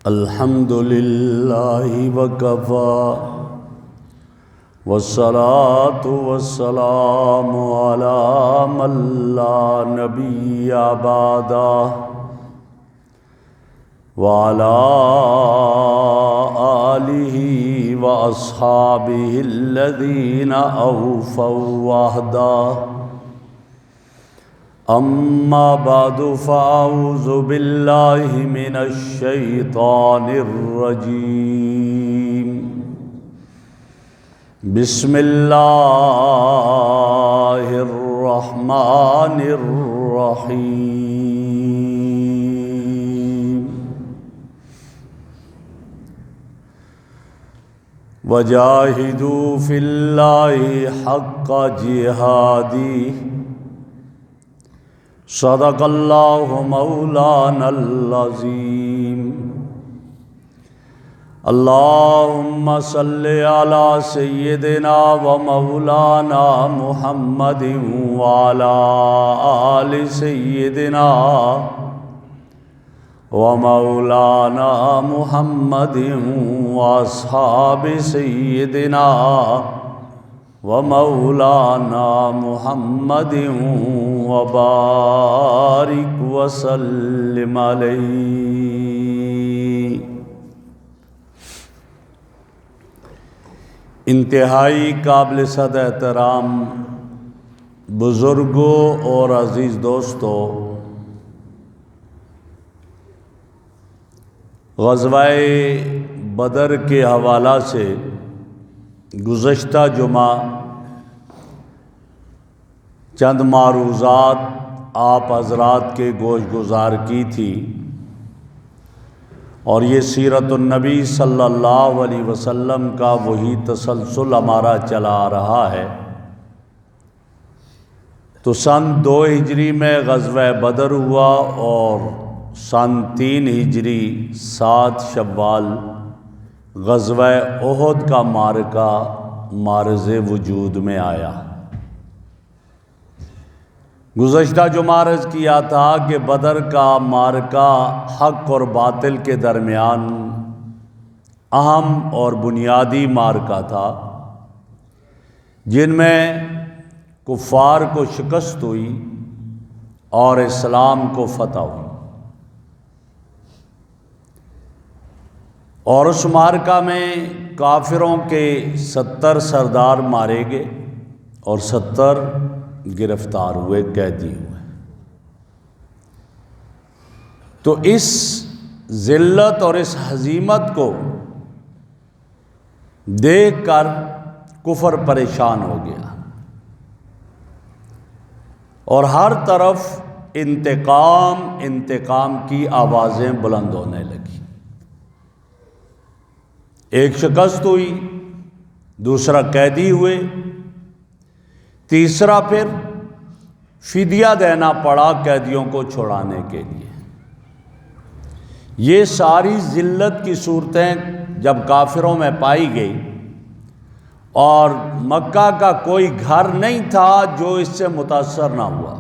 الحمد للہ وکفی والصلاة والسلام علی من لا نبی بعدہ وعلی آلہ واصحابہ الذین اوفوا وعدہ اما بعد فاعوذ باللہ من الشیطان الرجیم بسم اللہ الرحمن الرحیم وجاہدوا فی اللہ حق جہادہ صدق اللہ مولانا العظیم اللہم صلی علی سیدنا و مولانا محمد وعلی آل سیدنا و مولانا محمد واصحاب سیدنا ومولانا محمد وبارک وسلم علیہ۔ انتہائی قابل صد احترام بزرگوں اور عزیز دوستوں، غزوہ بدر کے حوالہ سے گزشتہ جمعہ چند معروضات آپ حضرات کے گوش گزار کی تھی، اور یہ سیرت النبی صلی اللہ علیہ وسلم کا وہی تسلسل ہمارا چلا آ رہا ہے۔ تو سن 2 ہجری میں غزوہ بدر ہوا، اور سن 3 ہجری 7 شوال غزوہ احد کا معرکہ معرض وجود میں آیا۔ گزشتہ جمعہ عرض کیا تھا کہ بدر کا معرکہ حق اور باطل کے درمیان اہم اور بنیادی معرکہ تھا، جن میں کفار کو شکست ہوئی اور اسلام کو فتح ہوئی، اور اس معرکہ میں کافروں کے 70 سردار مارے گئے اور 70 گرفتار ہوئے، قیدی ہوئے۔ تو اس ذلت اور اس ہزیمت کو دیکھ کر کفر پریشان ہو گیا، اور ہر طرف انتقام انتقام کی آوازیں بلند ہونے لگی۔ ایک شکست ہوئی، دوسرا قیدی ہوئے، تیسرا پھر فدیہ دینا پڑا قیدیوں کو چھڑانے کے لیے۔ یہ ساری ذلت کی صورتیں جب کافروں میں پائی گئی، اور مکہ کا کوئی گھر نہیں تھا جو اس سے متاثر نہ ہوا،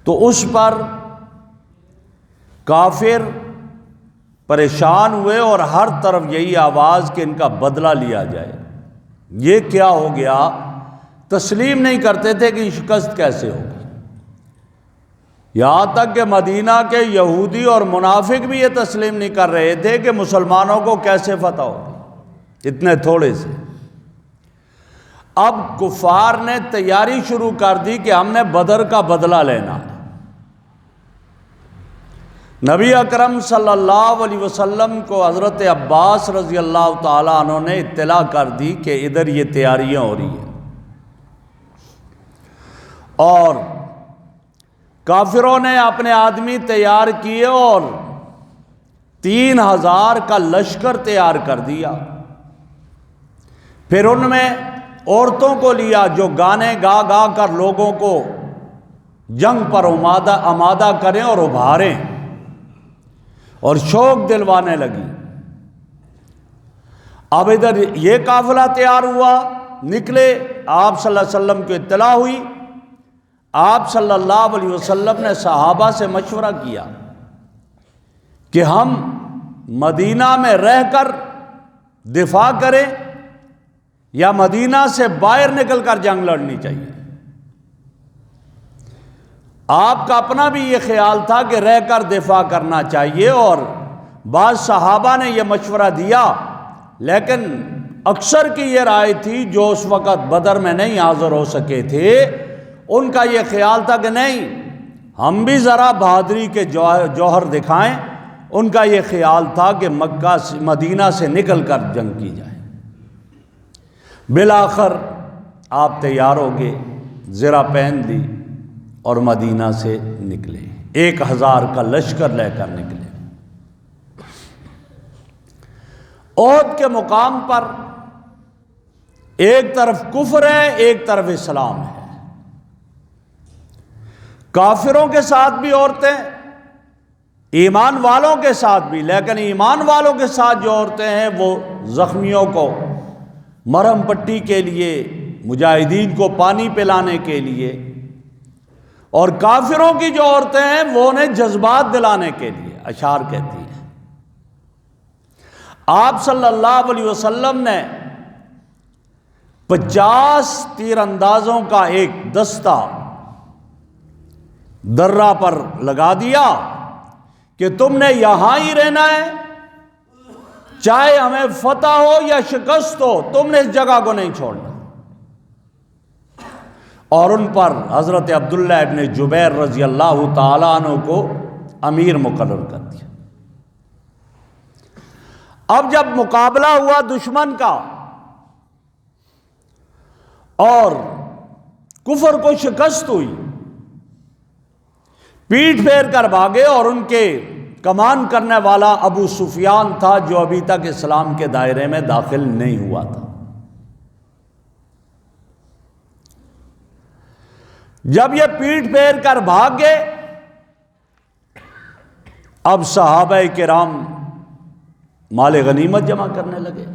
تو اس پر کافر پریشان ہوئے، اور ہر طرف یہی آواز کہ ان کا بدلہ لیا جائے۔ یہ کیا ہو گیا؟ تسلیم نہیں کرتے تھے کہ شکست کیسے ہوگی۔ یہاں تک کہ مدینہ کے یہودی اور منافق بھی یہ تسلیم نہیں کر رہے تھے کہ مسلمانوں کو کیسے فتح ہوگی اتنے تھوڑے سے۔ اب کفار نے تیاری شروع کر دی کہ ہم نے بدر کا بدلہ لینا ہے۔ نبی اکرم صلی اللہ علیہ وسلم کو حضرت عباس رضی اللہ تعالیٰ عنہ نے اطلاع کر دی کہ ادھر یہ تیاریاں ہو رہی ہیں، اور کافروں نے اپنے آدمی تیار کیے اور 3000 کا لشکر تیار کر دیا۔ پھر ان میں عورتوں کو لیا جو گانے گا گا کر لوگوں کو جنگ پر آمادہ کریں اور ابھاریں، اور شوق دلوانے لگی۔ اب ادھر یہ قافلہ تیار ہوا، نکلے، آپ صلی اللہ علیہ وسلم کو اطلاع ہوئی، آپ صلی اللہ علیہ وسلم نے صحابہ سے مشورہ کیا کہ ہم مدینہ میں رہ کر دفاع کریں یا مدینہ سے باہر نکل کر جنگ لڑنی چاہیے؟ آپ کا اپنا بھی یہ خیال تھا کہ رہ کر دفاع کرنا چاہیے، اور بعض صحابہ نے یہ مشورہ دیا، لیکن اکثر کی یہ رائے تھی جو اس وقت بدر میں نہیں حاضر ہو سکے تھے، ان کا یہ خیال تھا کہ نہیں، ہم بھی ذرا بہادری کے جوہر دکھائیں۔ ان کا یہ خیال تھا کہ مکہ سے مدینہ سے نکل کر جنگ کی جائے۔ بالآخر آپ تیار ہو گئے، زرہ پہن لی اور مدینہ سے نکلے، 1000 کا لشکر لے کر نکلے۔ احد کے مقام پر ایک طرف کفر ہے، ایک طرف اسلام ہے۔ کافروں کے ساتھ بھی عورتیں، ایمان والوں کے ساتھ بھی، لیکن ایمان والوں کے ساتھ جو عورتیں ہیں وہ زخمیوں کو مرہم پٹی کے لیے، مجاہدین کو پانی پلانے کے لیے، اور کافروں کی جو عورتیں ہیں وہ انہیں جذبات دلانے کے لیے، اشعار کہتی ہیں۔ آپ صلی اللہ علیہ وسلم نے 50 تیر اندازوں کا ایک دستہ درہ پر لگا دیا کہ تم نے یہاں ہی رہنا ہے، چاہے ہمیں فتح ہو یا شکست ہو، تم نے اس جگہ کو نہیں چھوڑنا۔ اور ان پر حضرت عبداللہ ابن جبیر رضی اللہ تعالیٰ عنہ کو امیر مقرر کر دیا۔ اب جب مقابلہ ہوا دشمن کا اور کفر کو شکست ہوئی، پیٹھ پھیر کر بھاگے، اور ان کے کمان کرنے والا ابو سفیان تھا جو ابھی تک اسلام کے دائرے میں داخل نہیں ہوا تھا۔ جب یہ پیٹھ پھیر کر بھاگ گئے، اب صحابہ کرام مال غنیمت جمع کرنے لگے۔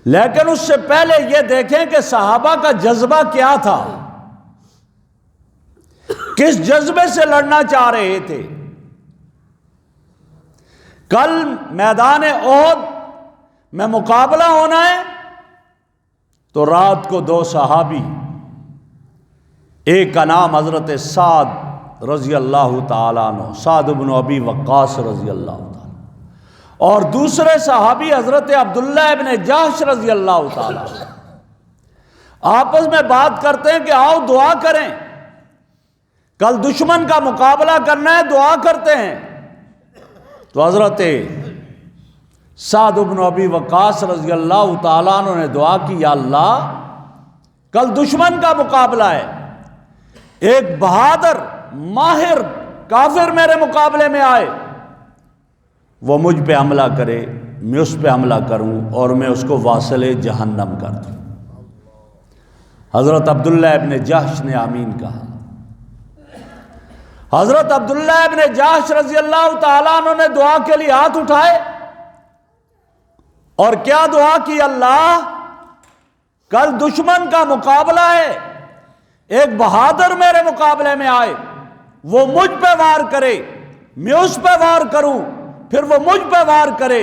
لیکن اس سے پہلے یہ دیکھیں کہ صحابہ کا جذبہ کیا تھا، کس جذبے سے لڑنا چاہ رہے تھے۔ کل میدان احد میں مقابلہ ہونا ہے، تو رات کو 2 صحابی، ایک کا نام حضرت سعد رضی اللہ تعالیٰ عنہ، سعد بن ابی وقاص رضی اللہ تعالیٰ، اور دوسرے صحابی حضرت عبداللہ ابن جحش رضی اللہ تعالیٰ، آپس میں بات کرتے ہیں کہ آؤ دعا کریں، کل دشمن کا مقابلہ کرنا ہے، دعا کرتے ہیں۔ تو حضرت سعد بن ابی وقاص رضی اللہ تعالیٰ عنہ نے دعا کی، یا اللہ کل دشمن کا مقابلہ ہے، ایک بہادر ماہر کافر میرے مقابلے میں آئے، وہ مجھ پہ حملہ کرے، میں اس پہ حملہ کروں اور میں اس کو واصل جہنم کر دوں۔ حضرت عبداللہ ابن جحش نے آمین کہا۔ حضرت عبداللہ ابن جحش رضی اللہ تعالیٰ عنہ نے دعا کے لیے ہاتھ اٹھائے، اور کیا دعا کی، اللہ کل دشمن کا مقابلہ ہے، ایک بہادر میرے مقابلے میں آئے، وہ مجھ پہ وار کرے، میں اس پہ وار کروں، پھر وہ مجھ پہ وار کرے،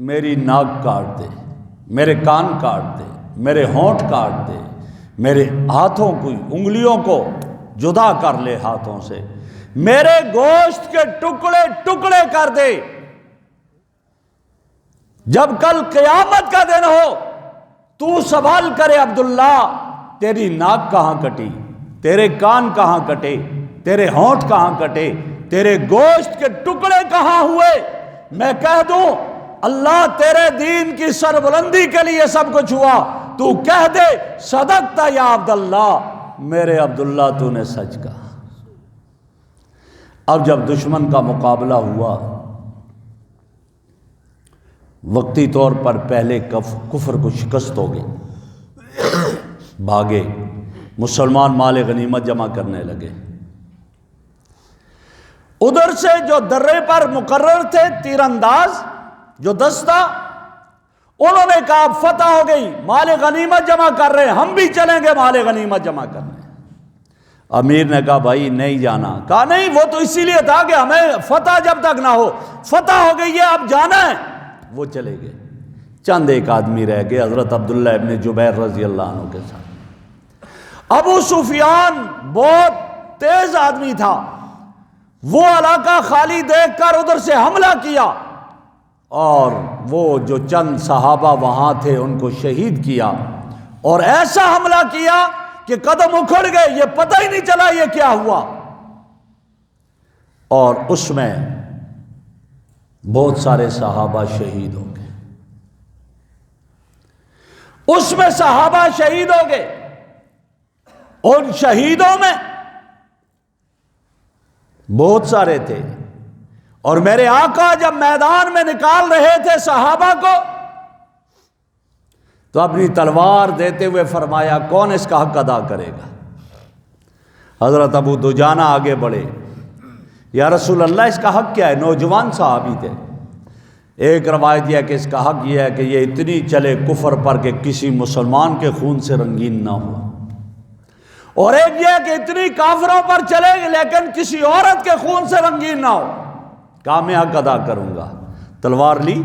میری ناک کاٹ دے، میرے کان کاٹ دے، میرے ہونٹ کاٹ دے، میرے ہاتھوں کی انگلیوں کو جدا کر لے ہاتھوں سے، میرے گوشت کے ٹکڑے ٹکڑے کر دے۔ جب کل قیامت کا دن ہو تو سوال کرے، عبداللہ تیری ناک کہاں کٹی، تیرے کان کہاں کٹے، تیرے ہونٹ کہاں کٹے، تیرے گوشت کے ٹکڑے کہاں ہوئے، میں کہہ دوں اللہ تیرے دین کی سربلندی کے لیے سب کچھ ہوا، تو کہہ دے صدقت یا عبداللہ، میرے عبداللہ تو نے سچ کہا۔ اب جب دشمن کا مقابلہ ہوا، وقتی طور پر پہلے کفر کو شکست ہو گئی، بھاگے، مسلمان مال غنیمت جمع کرنے لگے۔ ادھر سے جو درے پر مقرر تھے تیر انداز جو دستہ، انہوں نے کہا فتح ہو گئی، مال غنیمت جمع کر رہے ہیں، ہم بھی چلیں گے مال غنیمت جمع کرنے۔ امیر نے کہا بھائی نہیں جانا. کہا نہیں، وہ تو اسی لیے تھا کہ ہمیں فتح جب تک نہ ہو، فتح ہو گئی ہے اب جانا ہے. وہ چلے گئے. چند ایک آدمی رہ گئے حضرت عبداللہ ابن جبیر رضی اللہ عنہ کے ساتھ. ابو سفیان بہت تیز آدمی تھا، وہ علاقہ خالی دیکھ کر ادھر سے حملہ کیا اور وہ جو چند صحابہ وہاں تھے ان کو شہید کیا، اور ایسا حملہ کیا کہ قدم اکھڑ گئے، یہ پتہ ہی نہیں چلا یہ کیا ہوا. اور اس میں بہت سارے صحابہ شہید ہو گئے. اس میں صحابہ شہید ہو گئے. ان شہیدوں میں بہت سارے تھے. اور میرے آقا جب میدان میں نکال رہے تھے صحابہ کو تو اپنی تلوار دیتے ہوئے فرمایا کون اس کا حق ادا کرے گا؟ حضرت ابو دجانہ آگے بڑھے، یا رسول اللہ اس کا حق کیا ہے؟ نوجوان صحابی تھے. ایک روایت یہ کہ اس کا حق یہ ہے کہ یہ اتنی چلے کفر پر کہ کسی مسلمان کے خون سے رنگین نہ ہو، اور ایک یہ کہ اتنی کافروں پر چلے لیکن کسی عورت کے خون سے رنگین نہ ہو. کہا میں حق ادا کروں گا. تلوار لی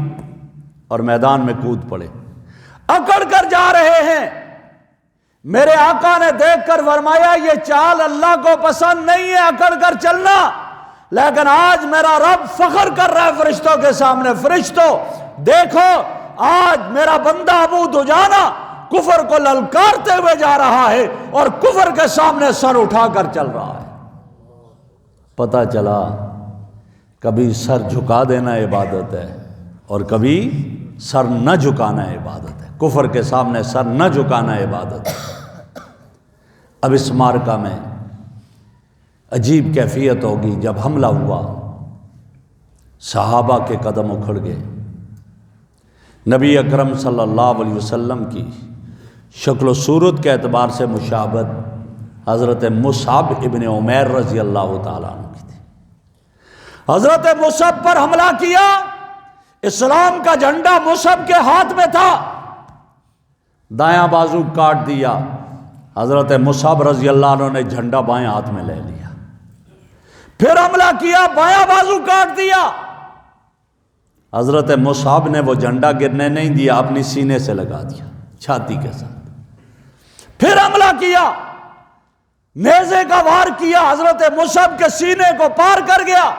اور میدان میں کود پڑے. اکڑ کر جا رہے ہیں. میرے آقا نے دیکھ کر فرمایا یہ چال اللہ کو پسند نہیں ہے اکڑ کر چلنا، لیکن آج میرا رب فخر کر رہا ہے فرشتوں کے سامنے، فرشتوں دیکھو آج میرا بندہ ابو دجانہ کفر کو للکارتے ہوئے جا رہا ہے اور کفر کے سامنے سر اٹھا کر چل رہا ہے. پتہ چلا کبھی سر جھکا دینا عبادت ہے اور کبھی سر نہ جھکانا عبادت ہے. کفر کے سامنے سر نہ جھکانا عبادت ہے. اب اس معرکہ میں عجیب کیفیت ہوگی. جب حملہ ہوا صحابہ کے قدم اکھڑ گئے. نبی اکرم صلی اللہ علیہ وسلم کی شکل و صورت کے اعتبار سے مشابہت حضرت مصعب ابن عمیر رضی اللہ تعالیٰ عنہ کی تھی. حضرت مصعب پر حملہ کیا. اسلام کا جھنڈا مصعب کے ہاتھ میں تھا. دایاں بازو کاٹ دیا. حضرت مصعب رضی اللہ عنہ نے جھنڈا بائیں ہاتھ میں لے لیا. پھر حملہ کیا، بایاں بازو کاٹ دیا. حضرت مصعب نے وہ جھنڈا گرنے نہیں دیا، اپنی سینے سے لگا دیا چھاتی کے ساتھ. پھر حملہ کیا، نیزے کا وار کیا، حضرت مصعب کے سینے کو پار کر گیا.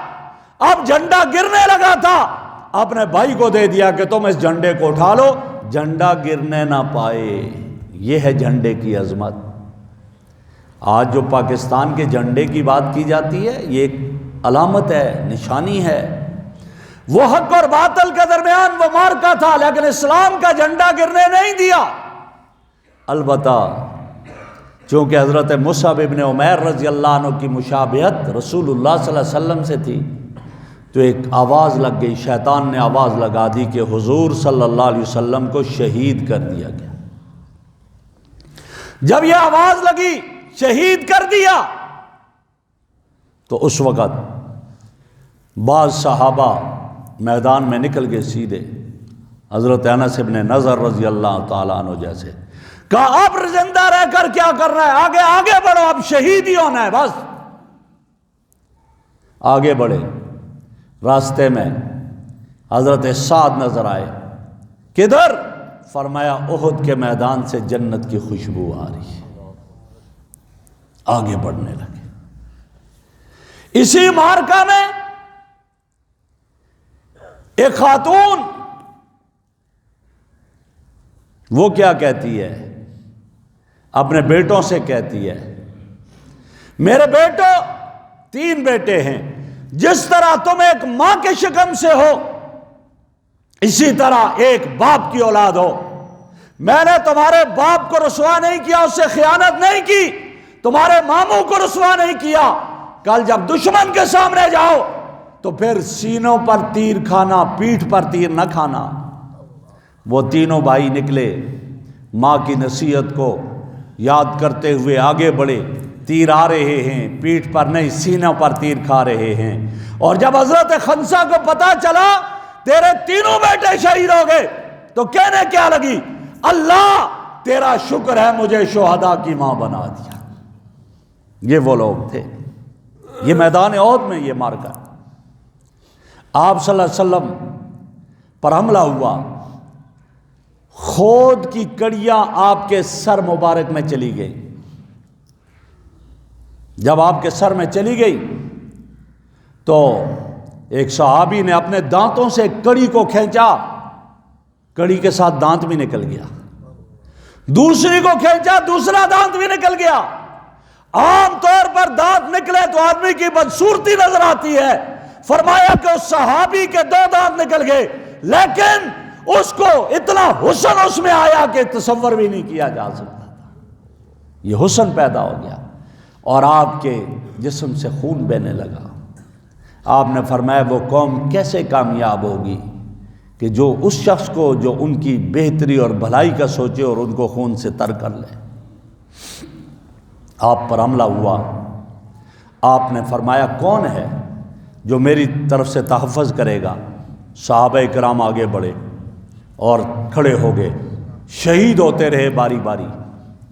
اب جھنڈا گرنے لگا تھا، اپنے بھائی کو دے دیا کہ تم اس جھنڈے کو اٹھا لو، جھنڈا گرنے نہ پائے. یہ ہے جھنڈے کی عظمت. آج جو پاکستان کے جھنڈے کی بات کی جاتی ہے یہ ایک علامت ہے، نشانی ہے. وہ حق اور باطل کے درمیان وہ معرکہ تھا، لیکن اسلام کا جھنڈا گرنے نہیں دیا. البتہ چونکہ حضرت مصعب ابن عمیر رضی اللہ عنہ کی مشابہت رسول اللہ صلی اللہ علیہ وسلم سے تھی تو ایک آواز لگ گئی. شیطان نے آواز لگا دی کہ حضور صلی اللہ علیہ وسلم کو شہید کر دیا گیا. جب یہ آواز لگی شہید کر دیا تو اس وقت بعض صحابہ میدان میں نکل گئے سیدھے. حضرت انس ابن نضر رضی اللہ تعالیٰ عنہ جیسے. کہا اب زندہ رہ کر کیا کرنا ہے؟ آگے آگے بڑھو، اب شہید ہی ہونا ہے بس. آگے بڑھے. راستے میں حضرت سعد نظر آئے. کدھر؟ فرمایا احد کے میدان سے جنت کی خوشبو آ رہی ہے. آگے بڑھنے لگے. اسی معرکہ میں ایک خاتون وہ کیا کہتی ہے؟ اپنے بیٹوں سے کہتی ہے میرے بیٹو، 3 بیٹے ہیں، جس طرح تم ایک ماں کے شکم سے ہو اسی طرح ایک باپ کی اولاد ہو. میں نے تمہارے باپ کو رسوا نہیں کیا، اس سے خیانت نہیں کی، تمہارے ماموں کو رسوا نہیں کیا. کل جب دشمن کے سامنے جاؤ تو پھر سینوں پر تیر کھانا، پیٹھ پر تیر نہ کھانا. وہ تینوں بھائی نکلے، ماں کی نصیحت کو یاد کرتے ہوئے آگے بڑھے. تیر آ رہے ہیں، پیٹھ پر نہیں سینوں پر تیر کھا رہے ہیں. اور جب حضرت خنسا کو پتا چلا تیرے تینوں بیٹے شہید ہو گئے تو کہنے کیا لگی؟ اللہ تیرا شکر ہے مجھے شہداء کی ماں بنا دیا. یہ وہ لوگ تھے، یہ میدان احد میں یہ مارکا۔ آپ صلی اللہ علیہ وسلم پر حملہ ہوا، خود کی کڑیاں آپ کے سر مبارک میں چلی گئی۔ جب آپ کے سر میں چلی گئی تو ایک صحابی نے اپنے دانتوں سے کڑی کو کھینچا، کڑی کے ساتھ دانت بھی نکل گیا، دوسری کو کھینچا، دوسرا دانت بھی نکل گیا۔ عام طور پر دانت نکلے تو آدمی کی بدصورتی نظر آتی ہے، فرمایا کہ اس صحابی کے 2 دانت نکل گئے، لیکن اس کو اتنا حسن اس میں آیا کہ تصور بھی نہیں کیا جا سکتا تھا۔ یہ حسن پیدا ہو گیا اور آپ کے جسم سے خون بہنے لگا۔ آپ نے فرمایا وہ قوم کیسے کامیاب ہوگی کہ جو اس شخص کو جو ان کی بہتری اور بھلائی کا سوچے اور ان کو خون سے تر کر لے۔ آپ پر حملہ ہوا، آپ نے فرمایا کون ہے جو میری طرف سے تحفظ کرے گا؟ صحابہ کرام آگے بڑھے اور کھڑے ہو گئے، شہید ہوتے رہے باری باری۔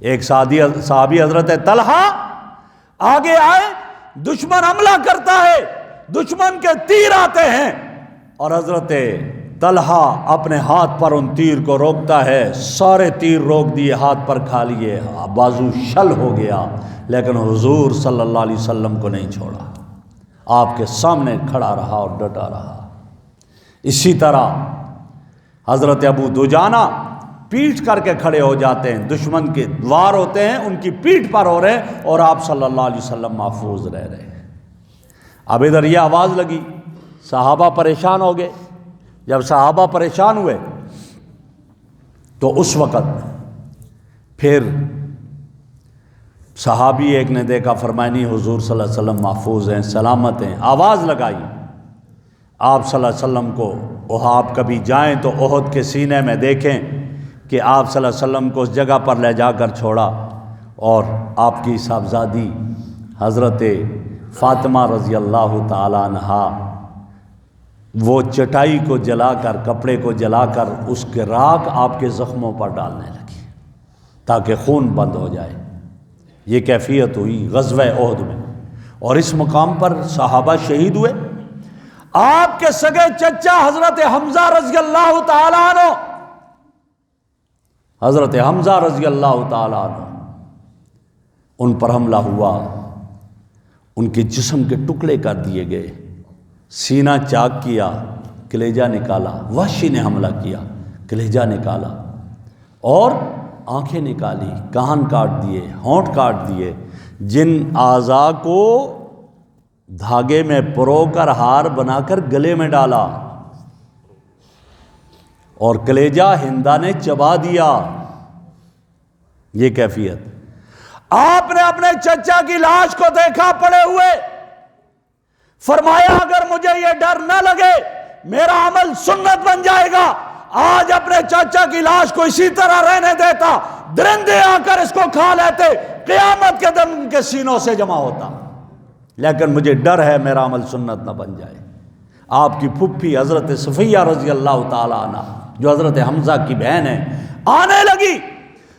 ایک صحابی حضرت طلحہ آگے آئے، دشمن حملہ کرتا ہے، دشمن کے تیر آتے ہیں اور حضرت طلحہ اپنے ہاتھ پر ان تیر کو روکتا ہے، سارے تیر روک دیے، ہاتھ پر کھا لیے، بازو شل ہو گیا، لیکن حضور صلی اللہ علیہ وسلم کو نہیں چھوڑا، آپ کے سامنے کھڑا رہا اور ڈٹا رہا۔ اسی طرح حضرت ابو دجانہ پیٹھ کر کے کھڑے ہو جاتے ہیں، دشمن کے وار ہوتے ہیں، ان کی پیٹھ پر ہو رہے ہیں اور آپ صلی اللہ علیہ وسلم محفوظ رہ رہے ہیں۔ اب ادھر یہ آواز لگی، صحابہ پریشان ہو گئے۔ جب صحابہ پریشان ہوئے تو اس وقت پھر صحابی ایک نے دیکھا، فرمایا نہیں حضور صلی اللہ علیہ وسلم محفوظ ہیں، سلامت ہیں۔ آواز لگائی آپ صلی اللہ علیہ وسلم کو، آپ کبھی جائیں تو احد کے سینے میں دیکھیں کہ آپ صلی اللہ علیہ وسلم کو اس جگہ پر لے جا کر چھوڑا اور آپ کی صاحبزادی حضرت فاطمہ رضی اللہ تعالی عنہا وہ چٹائی کو جلا کر، کپڑے کو جلا کر اس کے راکھ آپ کے زخموں پر ڈالنے لگی تاکہ خون بند ہو جائے۔ یہ کیفیت ہوئی غزوہ احد میں، اور اس مقام پر صحابہ شہید ہوئے۔ آپ کے سگے چچا حضرت حمزہ رضی اللہ تعالیٰ عنہ، حضرت حمزہ رضی اللہ تعالیٰ عنہ، ان پر حملہ ہوا، ان کے جسم کے ٹکڑے کر دیے گئے، سینہ چاک کیا، کلیجہ نکالا، وحشی نے حملہ کیا، کلیجہ نکالا اور آنکھیں نکالی، کان کاٹ دیے، ہونٹ کاٹ دیے، جن اعضاء کو دھاگے میں پرو کر ہار بنا کر گلے میں ڈالا اور کلیجہ ہندا نے چبا دیا۔ یہ کیفیت۔ آپ نے اپنے چچا کی لاش کو دیکھا پڑے ہوئے، فرمایا اگر مجھے یہ ڈر نہ لگے میرا عمل سنت بن جائے گا، آج اپنے چچا کی لاش کو اسی طرح رہنے دیتا، درندے آ کر اس کو کھا لیتے، قیامت کے دن ان کے سینوں سے جمع ہوتا، لیکن مجھے ڈر ہے میرا عمل سنت نہ بن جائے۔ آپ کی پھپھی حضرت صفیہ رضی اللہ تعالی عنہ جو حضرت حمزہ کی بہن ہے آنے لگی،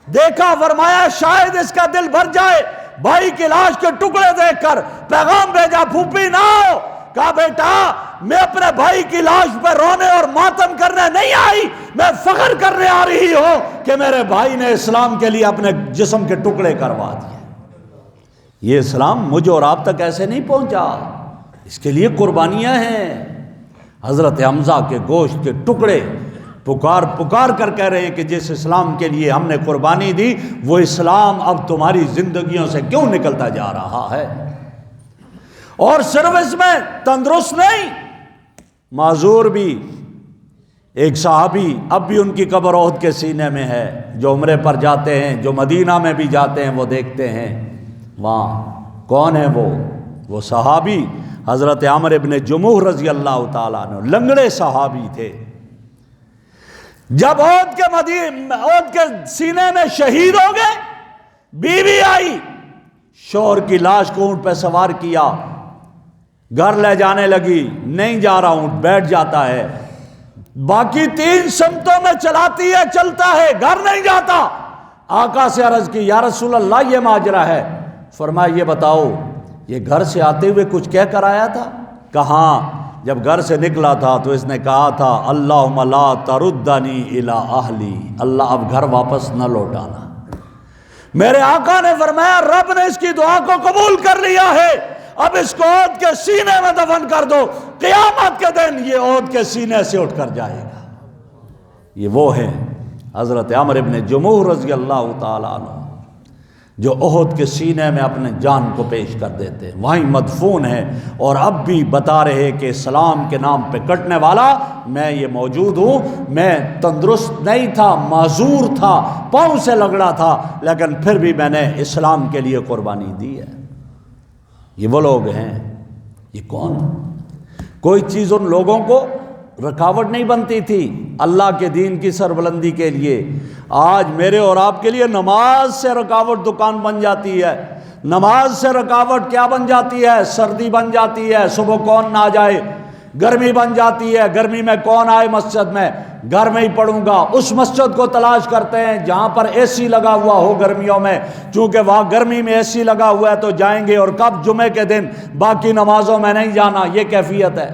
دیکھا، فرمایا شاید اس کا دل بھر جائے، بھائی کی لاش کے ٹکڑے دیکھ کر پیغام بھیجا، پھوپھی نہ ہو، کہا بیٹا میں اپنے بھائی کی لاش پر رونے اور ماتم کرنے نہیں آئی، میں فخر کرنے آ رہی ہوں کہ میرے بھائی نے اسلام کے لیے اپنے جسم کے ٹکڑے کروا دیے۔ یہ اسلام مجھ اور آپ تک ایسے نہیں پہنچا، اس کے لیے قربانیاں ہیں۔ حضرت حمزہ کے گوشت کے ٹکڑے پکار پکار کر کہہ رہے ہیں کہ جس اسلام کے لیے ہم نے قربانی دی وہ اسلام اب تمہاری زندگیوں سے کیوں نکلتا جا رہا ہے؟ اور صرف اس میں تندرست نہیں، معذور بھی۔ ایک صحابی اب بھی ان کی قبر احد کے سینے میں ہے، جو عمرے پر جاتے ہیں، جو مدینہ میں بھی جاتے ہیں، وہ دیکھتے ہیں وہاں کون ہے وہ صحابی حضرت عامر ابن جموح رضی اللہ تعالیٰ عنہ، لنگڑے صحابی تھے۔ جب احد کے سینے میں شہید ہو گئے، بیوی آئی، شوہر کی لاش کو اونٹ پہ سوار کیا، گھر لے جانے لگی، نہیں جا رہا اونٹ، بیٹھ جاتا ہے، باقی 3 سمتوں میں چلاتی ہے، چلتا ہے، گھر نہیں جاتا۔ آقا سے عرض کی یا رسول اللہ یہ ماجرا ہے، فرمایا یہ بتاؤ یہ گھر سے آتے ہوئے کچھ کہہ کر آیا تھا؟ کہاں جب گھر سے نکلا تھا تو اس نے کہا تھا اللہم لا تردنی الی اہلی، اللہ اب گھر واپس نہ لوٹانا۔ میرے آقا نے فرمایا رب نے اس کی دعا کو قبول کر لیا ہے، اب اس کو عہد کے سینے میں دفن کر دو، قیامت کے دن یہ عہد کے سینے سے اٹھ کر جائے گا۔ یہ وہ ہے حضرت عمرو بن جموح رضی اللہ تعالیٰ عنہ جو عہد کے سینے میں اپنے جان کو پیش کر دیتے، وہیں مدفون ہے، اور اب بھی بتا رہے کہ اسلام کے نام پہ کٹنے والا میں یہ موجود ہوں، میں تندرست نہیں تھا، معذور تھا، پاؤں سے لگڑا تھا، لیکن پھر بھی میں نے اسلام کے لیے قربانی دی ہے۔ یہ وہ لوگ ہیں، یہ کون؟ کوئی چیز ان لوگوں کو رکاوٹ نہیں بنتی تھی اللہ کے دین کی سربلندی کے لیے۔ آج میرے اور آپ کے لیے نماز سے رکاوٹ دکان بن جاتی ہے، نماز سے رکاوٹ کیا بن جاتی ہے؟ سردی بن جاتی ہے، صبح کون نہ جائے، گرمی بن جاتی ہے، گرمی میں کون آئے مسجد میں، گھر میں ہی پڑھوں گا۔ اس مسجد کو تلاش کرتے ہیں جہاں پر اے سی لگا ہوا ہو گرمیوں میں، چونکہ وہاں گرمی میں اے سی لگا ہوا ہے تو جائیں گے، اور کب؟ جمعے کے دن، باقی نمازوں میں نہیں جانا۔ یہ کیفیت ہے۔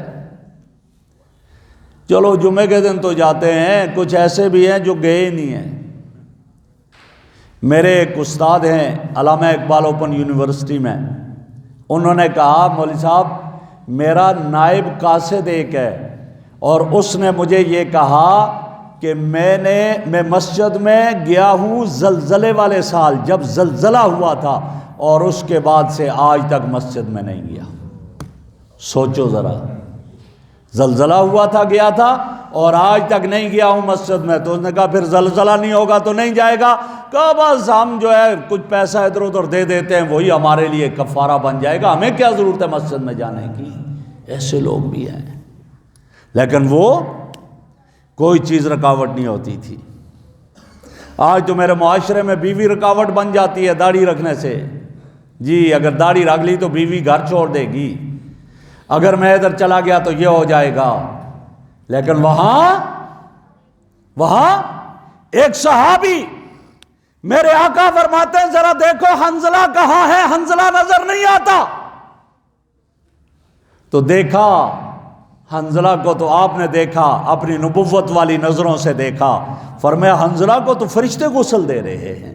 چلو جمعے کے دن تو جاتے ہیں، کچھ ایسے بھی ہیں جو گئے ہی نہیں ہیں۔ میرے ایک استاد ہیں علامہ اقبال اوپن یونیورسٹی میں، انہوں نے کہا مولوی صاحب میرا نائب قاصد ایک ہے، اور اس نے مجھے یہ کہا کہ میں مسجد میں گیا ہوں زلزلے والے سال جب زلزلہ ہوا تھا، اور اس کے بعد سے آج تک مسجد میں نہیں گیا۔ سوچو ذرا، زلزلہ ہوا تھا گیا تھا اور آج تک نہیں گیا ہوں مسجد میں۔ تو اس نے کہا پھر زلزلہ نہیں ہوگا تو نہیں جائے گا؟ کہا بس ہم جو ہے کچھ پیسہ ادھر ادھر دے دیتے ہیں، وہی ہمارے لیے کفارہ بن جائے گا، ہمیں کیا ضرورت ہے مسجد میں جانے کی۔ ایسے لوگ بھی ہیں، لیکن وہ کوئی چیز رکاوٹ نہیں ہوتی تھی۔ آج تو میرے معاشرے میں بیوی رکاوٹ بن جاتی ہے داڑھی رکھنے سے۔ جی اگر داڑھی رکھ لی تو بیوی گھر چھوڑ دے گی، اگر میں ادھر چلا گیا تو یہ ہو جائے گا۔ لیکن وہاں ایک صحابی، میرے آقا فرماتے ہیں ذرا دیکھو حنظلہ کہاں ہے، حنظلہ نظر نہیں آتا۔ تو دیکھا حنظلہ کو، تو آپ نے دیکھا اپنی نبوت والی نظروں سے دیکھا، فرمایا حنظلہ کو تو فرشتے غسل دے رہے ہیں،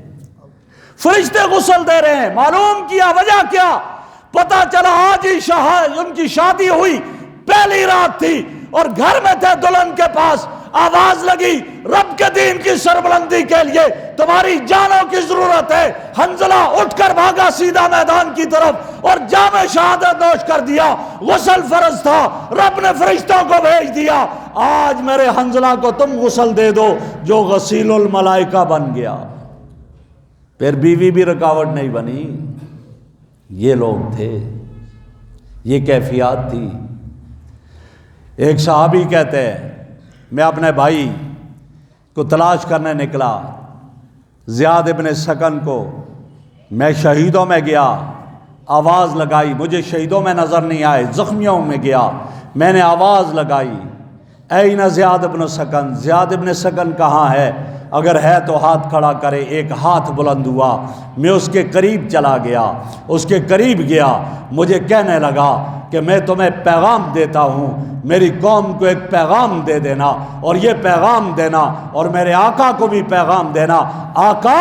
فرشتے غسل دے رہے ہیں۔ معلوم کیا وجہ کیا؟ پتا چلا آج ہی ان کی شادی ہوئی، پہلی رات تھی، اور گھر میں تھے دلہن کے پاس، آواز لگی رب کے دین کی سربلندی کے لیے تمہاری جانوں کی ضرورت ہے۔ حنظلہ اٹھ کر بھاگا سیدھا میدان کی طرف اور جام شہادت نوش کر دیا۔ غسل فرض تھا، رب نے فرشتوں کو بھیج دیا، آج میرے حنظلہ کو تم غسل دے دو، جو غسیل الملائکہ بن گیا۔ پھر بیوی بھی رکاوٹ نہیں بنی۔ یہ لوگ تھے، یہ کیفیات تھی۔ ایک صحابی کہتے ہیں میں اپنے بھائی کو تلاش کرنے نکلا، زیاد ابن سکن کو، میں شہیدوں میں گیا، آواز لگائی، مجھے شہیدوں میں نظر نہیں آئے، زخمیوں میں گیا، میں نے آواز لگائی این زیاد ابن سکن، زیاد ابن سکن کہاں ہے؟ اگر ہے تو ہاتھ کھڑا کرے۔ ایک ہاتھ بلند ہوا، میں اس کے قریب چلا گیا، اس کے قریب گیا، مجھے کہنے لگا کہ میں تمہیں پیغام دیتا ہوں، میری قوم کو ایک پیغام دے دینا، اور یہ پیغام دینا اور میرے آقا کو بھی پیغام دینا، آقا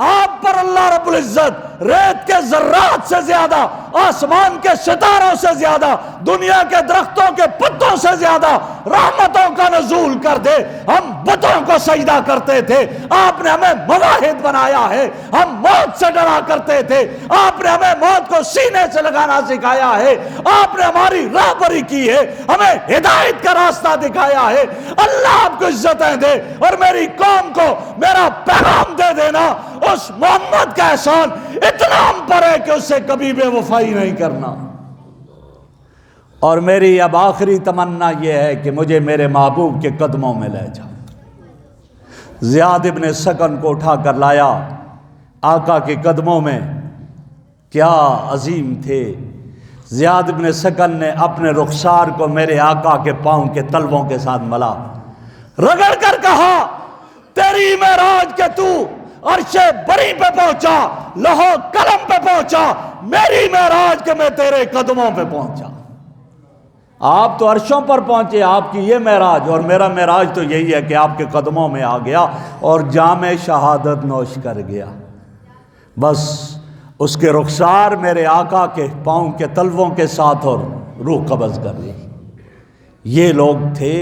آپ پر اللہ رب العزت ریت کے ذرات سے زیادہ، آسمان کے ستاروں سے زیادہ، دنیا کے درختوں کے پتوں سے زیادہ رحمتوں کا نزول کر دے۔ ہم بتوں کو سجدہ کرتے تھے، آپ نے ہمیں مواحد بنایا ہے، ہم موت سے ڈرا کرتے تھے، آپ نے ہمیں موت کو سینے سے لگانا سکھایا ہے، آپ نے ہماری راہبری کی ہے، ہمیں ہدایت کا راستہ دکھایا ہے۔ اللہ آپ کو عزتیں دے اور میری قوم کو میرا پیغام دے دینا۔ اس محمد کا احسان اتنا ہم پر ہے کہ اس سے کبھی بے وفائی نہیں کرنا۔ اور میری اب آخری تمنا یہ ہے کہ مجھے میرے محبوب کے قدموں میں لے جاؤ۔ زیاد ابن سکن کو اٹھا کر لایا آقا کے قدموں میں، کیا عظیم تھے۔ زیاد ابن سکن نے اپنے رخسار کو میرے آقا کے پاؤں کے تلووں کے ساتھ ملا، رگڑ کر کہا تیری معراج کے تو عرش بری پہ پہنچا، لوح قلم پہ پہنچا، میری معراج کہ میں تیرے قدموں پہ پہنچا۔ آپ تو عرشوں پر پہنچے، آپ کی یہ معراج، اور میرا معراج تو یہی ہے کہ آپ کے قدموں میں آ گیا اور جام شہادت نوش کر گیا۔ بس اس کے رخسار میرے آقا کے پاؤں کے تلووں کے ساتھ اور روح قبض کر لی۔ یہ لوگ تھے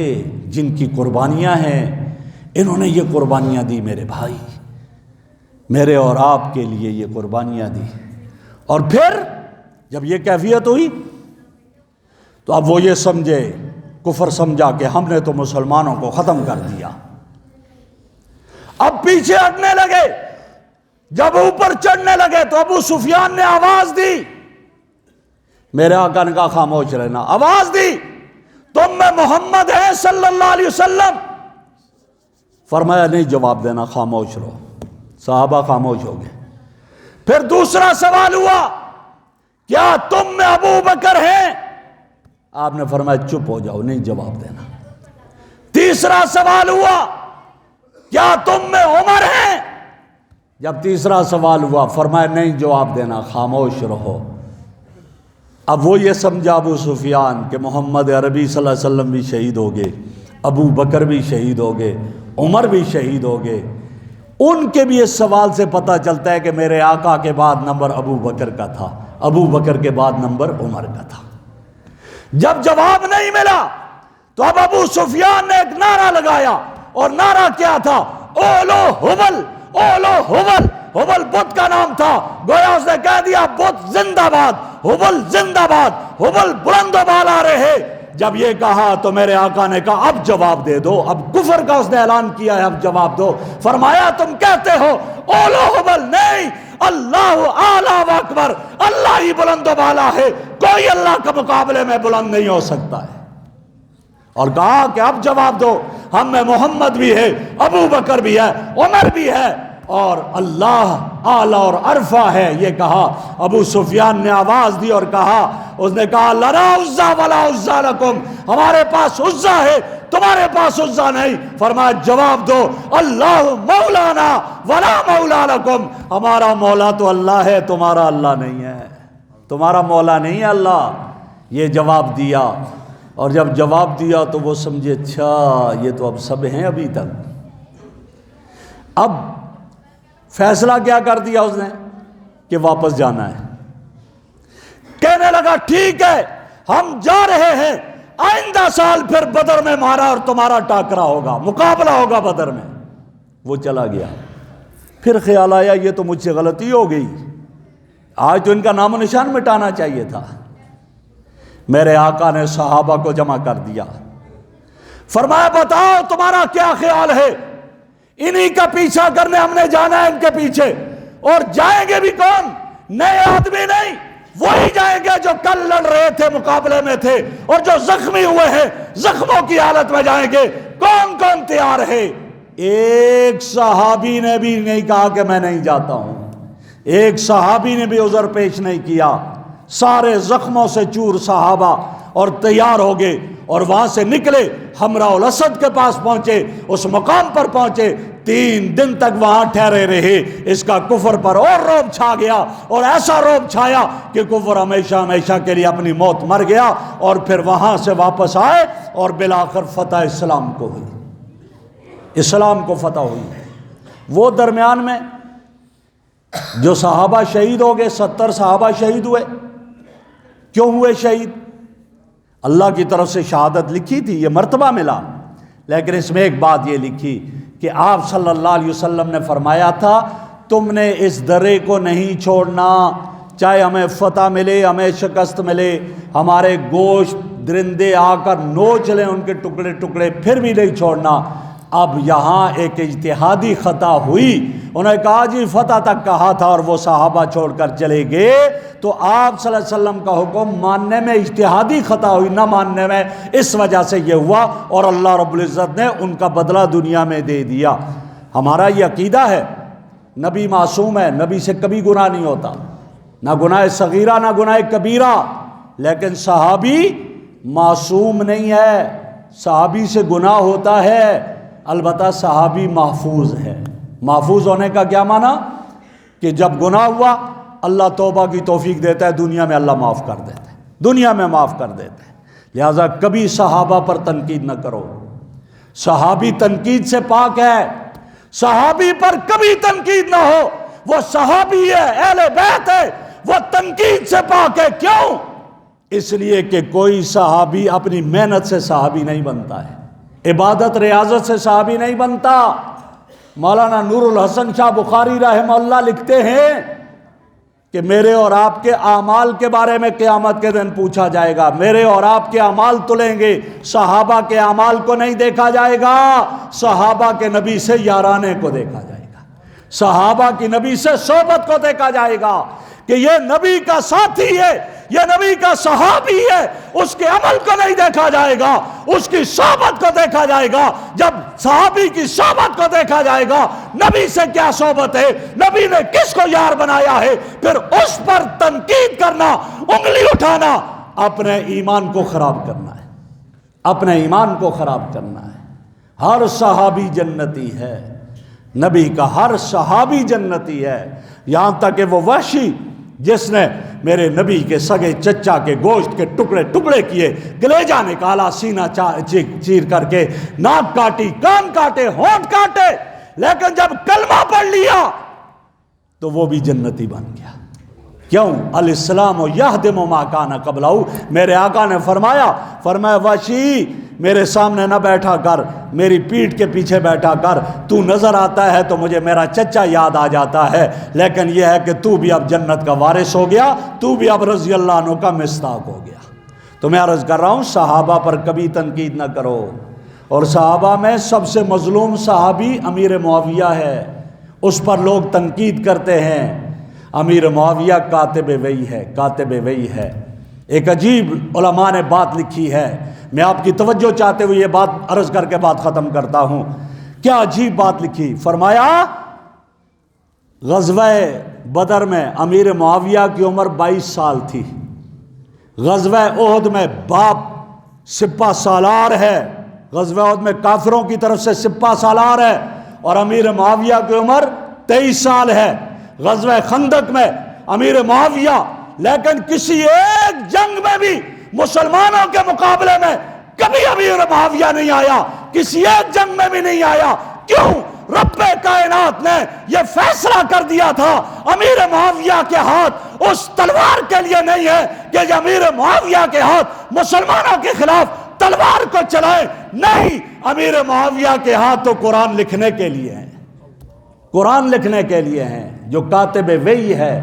جن کی قربانیاں ہیں، انہوں نے یہ قربانیاں دی میرے بھائی، میرے اور آپ کے لیے یہ قربانیاں دی۔ اور پھر جب یہ کیفیت ہوئی تو اب وہ یہ سمجھے، کفر سمجھا کہ ہم نے تو مسلمانوں کو ختم کر دیا۔ اب پیچھے ہٹنے لگے، جب اوپر چڑھنے لگے تو ابو سفیان نے آواز دی، میرے آقا نے کہا خاموش رہنا، آواز دی تم میں محمد ہے صلی اللہ علیہ وسلم؟ فرمایا نہیں جواب دینا، خاموش رہو۔ صحابہ خاموش ہو گئے۔ پھر دوسرا سوال ہوا، کیا تم میں ابو بکر ہیں؟ آپ نے فرمایا چپ ہو جاؤ، نہیں جواب دینا۔ تیسرا سوال ہوا، کیا تم میں عمر ہیں؟ جب تیسرا سوال ہوا فرمایا نہیں جواب دینا، خاموش رہو۔ اب وہ یہ سمجھا ابو سفیان کہ محمد عربی صلی اللہ علیہ وسلم بھی شہید ہو گئے، ابو بکر بھی شہید ہو گئے، عمر بھی شہید ہو گئے۔ ان کے بھی اس سوال سے پتہ چلتا ہے کہ میرے آقا کے بعد نمبر ابو بکر کا تھا، ابو بکر کے بعد نمبر عمر کا تھا۔ جب جواب نہیں ملا تو اب ابو سفیان نے ایک نعرہ لگایا، اور نعرہ کیا تھا؟ اولو حبل، اولو حبل۔ حبل بت کا نام تھا، گویا اس نے کہہ دیا بت زندہ باد، حبل زندہ باد، حبل بلند و بالا رہے۔ جب یہ کہا تو میرے آقا نے کہا اب جواب دے دو، اب کفر کا اس نے اعلان کیا ہے، اب جواب دو۔ فرمایا تم کہتے ہو اولو حبل، نہیں، اللہ اعلیٰ و اکبر، اللہ ہی بلند و بالا ہے، کوئی اللہ کے مقابلے میں بلند نہیں ہو سکتا ہے۔ اور کہا کہ اب جواب دو، ہم میں محمد بھی ہے، ابو بکر بھی ہے، عمر بھی ہے، اور اللہ اعلیٰ اور عرفہ ہے۔ یہ کہا ابو سفیان نے آواز دی اور کہا، اس نے کہا لنا عزا ولا عزا لکم، ہمارے پاس عزا ہے، تمہارے پاس عزا نہیں۔ فرمایا جواب دو، اللہ مولانا ولا مولا لکم، ہمارا مولا تو اللہ ہے، تمہارا اللہ نہیں ہے، تمہارا مولا نہیں ہے اللہ۔ یہ جواب دیا، اور جب جواب دیا تو وہ سمجھے اچھا یہ تو اب سب ہیں ابھی تک۔ اب فیصلہ کیا کر دیا اس نے کہ واپس جانا ہے۔ کہنے لگا ٹھیک ہے ہم جا رہے ہیں، آئندہ سال پھر بدر میں ہمارا اور تمہارا ٹاکرا ہوگا، مقابلہ ہوگا بدر میں۔ وہ چلا گیا۔ پھر خیال آیا یہ تو مجھ سے غلطی ہو گئی، آج تو ان کا نام و نشان مٹانا چاہیے تھا۔ میرے آقا نے صحابہ کو جمع کر دیا، فرمایا بتاؤ تمہارا کیا خیال ہے؟ انہی کا پیچھا کرنے ہم نے جانا ہے ان کے پیچھے، اور جائیں گے بھی کون؟ نئے آدمی نہیں، وہی جائیں گے جو کل لڑ رہے تھے، مقابلے میں تھے، اور جو زخمی ہوئے ہیں زخموں کی حالت میں جائیں گے۔ کون کون تیار ہے؟ ایک صحابی نے بھی نہیں کہا کہ میں نہیں جاتا ہوں، ایک صحابی نے بھی عذر پیش نہیں کیا۔ سارے زخموں سے چور صحابہ اور تیار ہو گئے، اور وہاں سے نکلے، حمراء الاسد کے پاس پہنچے، اس مقام پر پہنچے، 3 دن تک وہاں ٹھہرے رہے۔ اس کا کفر پر اور رعب چھا گیا، اور ایسا رعب چھایا کہ کفر ہمیشہ ہمیشہ کے لیے اپنی موت مر گیا، اور پھر وہاں سے واپس آئے، اور بالآخر فتح اسلام کو ہوئی، اسلام کو فتح ہوئی۔ وہ درمیان میں جو صحابہ شہید ہو گئے، 70 صحابہ شہید ہوئے۔ کیوں ہوئے شہید؟ اللہ کی طرف سے شہادت لکھی تھی، یہ مرتبہ ملا، لیکن اس میں ایک بات یہ لکھی کہ آپ صلی اللہ علیہ وسلم نے فرمایا تھا تم نے اس درے کو نہیں چھوڑنا، چاہے ہمیں فتح ملے، ہمیں شکست ملے، ہمارے گوشت درندے آ کر نوچ لیں ان کے ٹکڑے ٹکڑے، پھر بھی نہیں چھوڑنا۔ اب یہاں ایک اجتہادی خطا ہوئی، انہوں نے کہا جی فتح تک کہا تھا اور وہ صحابہ چھوڑ کر چلے گئے، تو آپ صلی اللہ علیہ وسلم کا حکم ماننے میں اجتہادی خطا ہوئی، نہ ماننے میں، اس وجہ سے یہ ہوا، اور اللہ رب العزت نے ان کا بدلہ دنیا میں دے دیا۔ ہمارا یہ عقیدہ ہے نبی معصوم ہے، نبی سے کبھی گناہ نہیں ہوتا، نہ گناہ صغیرہ نہ گناہ کبیرہ، لیکن صحابی معصوم نہیں ہے، صحابی سے گناہ ہوتا ہے، البتہ صحابی محفوظ ہے، محفوظ ہونے کا کیا معنی؟ کہ جب گناہ ہوا اللہ توبہ کی توفیق دیتا ہے، دنیا میں اللہ معاف کر دیتا ہے، دنیا میں معاف کر دیتا ہے۔ لہٰذا کبھی صحابہ پر تنقید نہ کرو، صحابی تنقید سے پاک ہے، صحابی پر کبھی تنقید نہ ہو، وہ صحابی ہے، اہل بیت ہے، وہ تنقید سے پاک ہے۔ کیوں؟ اس لیے کہ کوئی صحابی اپنی محنت سے صحابی نہیں بنتا ہے، عبادت ریاضت سے صحابی نہیں بنتا۔ مولانا نور الحسن شاہ بخاری رحمہ اللہ لکھتے ہیں کہ میرے اور آپ کے اعمال کے بارے میں قیامت کے دن پوچھا جائے گا، میرے اور آپ کے اعمال تلیں گے، صحابہ کے اعمال کو نہیں دیکھا جائے گا، صحابہ کے نبی سے یارانے کو دیکھا جائے گا، صحابہ کی نبی سے صحبت کو دیکھا جائے گا کہ یہ نبی کا ساتھی ہے، یہ نبی کا صحابی ہے۔ اس کے عمل کو نہیں دیکھا جائے گا، اس کی صحبت کو دیکھا جائے گا۔ جب صحابی کی صحبت کو دیکھا جائے گا، نبی سے کیا صحبت ہے، نبی نے کس کو یار بنایا ہے، پھر اس پر تنقید کرنا، انگلی اٹھانا، اپنے ایمان کو خراب کرنا ہے، اپنے ایمان کو خراب کرنا ہے۔ ہر صحابی جنتی ہے، نبی کا ہر صحابی جنتی ہے، یہاں تک کہ وہ وحشی جس نے میرے نبی کے سگے چچا کے گوشت کے ٹکڑے ٹکڑے کیے، کلیجہ نکالا، سینہ چیر کر کے، ناک کاٹی، کان کاٹے، ہونٹ کاٹے، لیکن جب کلمہ پڑھ لیا تو وہ بھی جنتی بن گیا۔ کیوں؟ الاسلام یہدم ما کان قبلہ۔ میرے آقا نے فرمایا وحشی میرے سامنے نہ بیٹھا کر، میری پیٹھ کے پیچھے بیٹھا کر، تو نظر آتا ہے تو مجھے میرا چچا یاد آ جاتا ہے، لیکن یہ ہے کہ تو بھی اب جنت کا وارث ہو گیا، تو بھی اب رضی اللہ عنہ کا مصداق ہو گیا۔ تو میں عرض کر رہا ہوں صحابہ پر کبھی تنقید نہ کرو، اور صحابہ میں سب سے مظلوم صحابی امیر معاویہ ہے، اس پر لوگ تنقید کرتے ہیں۔ امیر معاویہ کاتب وحی ہے، کاتب وحی ہے۔ ایک عجیب علماء نے بات لکھی ہے، میں آپ کی توجہ چاہتے ہوئے یہ بات عرض کر کے بات ختم کرتا ہوں۔ کیا عجیب بات لکھی، فرمایا غزوہ بدر میں امیر معاویہ کی عمر 22 سال تھی، غزوہ احد میں باپ سپہ سالار ہے، غزوہ احد میں کافروں کی طرف سے سپہ سالار ہے، اور امیر معاویہ کی عمر 23 سال ہے، غزوہ خندق میں امیر معاویہ، لیکن کسی ایک جنگ میں بھی مسلمانوں کے مقابلے میں کبھی امیر معاویہ نہیں آیا، کسی ایک جنگ میں بھی نہیں آیا۔ کیوں؟ رب کائنات نے یہ فیصلہ کر دیا تھا امیر معاویہ کے ہاتھ اس تلوار کے لیے نہیں ہے کہ امیر معاویہ کے ہاتھ مسلمانوں کے خلاف تلوار کو چلائے، نہیں، امیر معاویہ کے ہاتھ تو قرآن لکھنے کے لیے ہیں، قرآن لکھنے کے لیے ہیں۔ جو کاتب وحی ہے،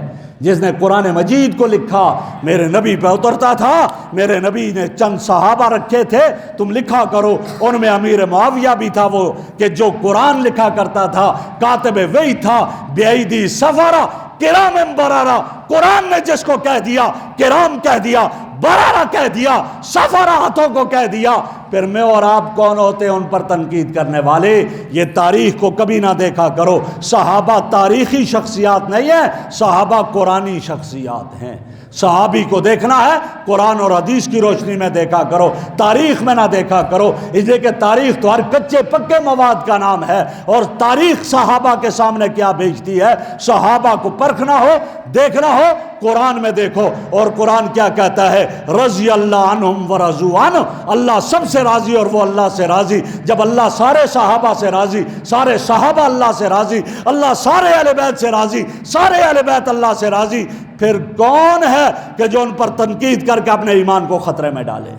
جس نے قرآن مجید کو لکھا، میرے نبی پہ اترتا تھا، میرے نبی نے چند صحابہ رکھے تھے، تم لکھا کرو، ان میں امیر معاویہ بھی تھا، وہ کہ جو قرآن لکھا کرتا تھا، کاتب وحی تھا، بیعیدی سفارہ کرام برارہ، قرآن نے جس کو کہہ دیا کرام کہہ دیا، برارہ کہہ دیا، سفارہ ہاتھوں کو کہہ دیا۔ پھر میں اور آپ کون ہوتے ہیں ان پر تنقید کرنے والے؟ یہ تاریخ کو کبھی نہ دیکھا کرو، صحابہ تاریخی شخصیات نہیں ہیں، صحابہ قرآنی شخصیات ہیں۔ صحابی کو دیکھنا ہے قرآن اور حدیث کی روشنی میں دیکھا کرو، تاریخ میں نہ دیکھا کرو، اس لیے کہ تاریخ تو ہر کچے پکے مواد کا نام ہے، اور تاریخ صحابہ کے سامنے کیا بیچتی ہے۔ صحابہ کو پرکھنا ہو، دیکھنا ہو، قرآن میں دیکھو، اور قرآن کیا کہتا ہے؟ رضی اللہ عنہم ورضوا عنہ، اللہ سب سے راضی اور وہ اللہ سے راضی۔ جب اللہ سارے صحابہ سے راضی، سارے صحابہ اللہ سے راضی، اللہ سارے اہل بیت سے راضی، سارے اہل بیت اللہ سے راضی، پھر کون ہے کہ جو ان پر تنقید کر کے اپنے ایمان کو خطرے میں ڈالے؟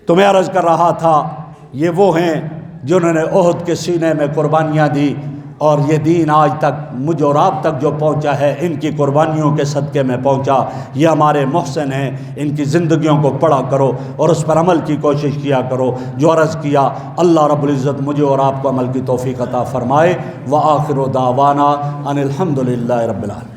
تو میں عرض کر رہا تھا یہ وہ ہیں جنہوں نے احد کے سینے میں قربانیاں دی، اور یہ دین آج تک مجھ اور آپ تک جو پہنچا ہے ان کی قربانیوں کے صدقے میں پہنچا۔ یہ ہمارے محسن ہیں، ان کی زندگیوں کو پڑھا کرو اور اس پر عمل کی کوشش کیا کرو۔ جو عرض کیا، اللہ رب العزت مجھے اور آپ کو عمل کی توفیق عطا فرمائے۔ وآخر دعوانا ان الحمد للہ رب العالمین۔